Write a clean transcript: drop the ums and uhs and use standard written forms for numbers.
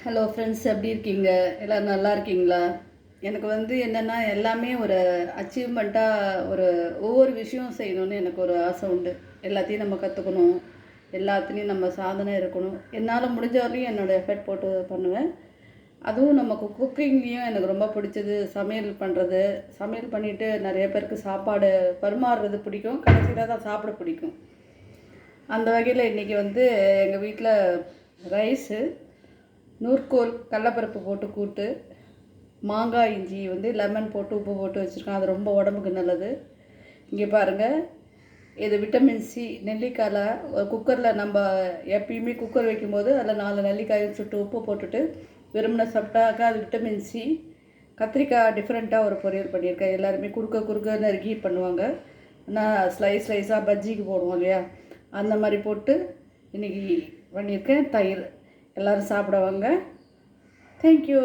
Hello friends, எப்படி இருக்கீங்க? எல்லோரும் நல்லா இருக்கீங்களா? எனக்கு என்னென்னா எல்லாமே ஒரு அச்சீவ்மெண்ட்டாக ஒவ்வொரு விஷயம் செய்யணும்னு எனக்கு ஒரு ஆசை உண்டு. எல்லாத்தையும் நம்ம கற்றுக்கணும், எல்லாத்துலேயும் நம்ம சாதனை இருக்கணும். என்னால் முடிஞ்ச வரையும் என்னோடய எஃபர்ட் போட்டு பண்ணுவேன். அதுவும் நமக்கு குக்கிங்லேயும் எனக்கு ரொம்ப பிடிச்சது சமையல் பண்ணுறது. சமையல் பண்ணிவிட்டு நிறைய பேருக்கு சாப்பாடு பரிமாறுறது பிடிக்கும், கடைசியில் தான் சாப்பிட பிடிக்கும். அந்த வகையில் இன்றைக்கி எங்கள் வீட்டில் ரைஸு, நூற்கோல் கடலப்பருப்பு போட்டு கூட்டு, மாங்காய் இஞ்சி லெமன் போட்டு உப்பு போட்டு வச்சுருக்கேன். அது ரொம்ப உடம்புக்கு நல்லது. இங்கே பாருங்கள், இது விட்டமின் சி. நெல்லிக்காயில் ஒரு குக்கரில் நம்ம எப்பயுமே குக்கர் வைக்கும்போது அதில் 4 நெல்லிக்காயும் சுட்டு உப்பு போட்டுட்டு வெறுமனை சாப்பிட்டாக்கா அது விட்டமின் சி. கத்திரிக்காய் டிஃப்ரெண்ட்டாக ஒரு பொரியல் பண்ணியிருக்கேன். எல்லாருமே குறுக்க நறுக்கி பண்ணுவாங்க. நான் ஸ்லைஸாக பஜ்ஜிக்கு போடுவோம் இல்லையா, அந்த மாதிரி போட்டு இன்றைக்கி பண்ணியிருக்கேன். தயிர். எல்லோரும் சாப்பிடுவாங்க. தேங்க்யூ.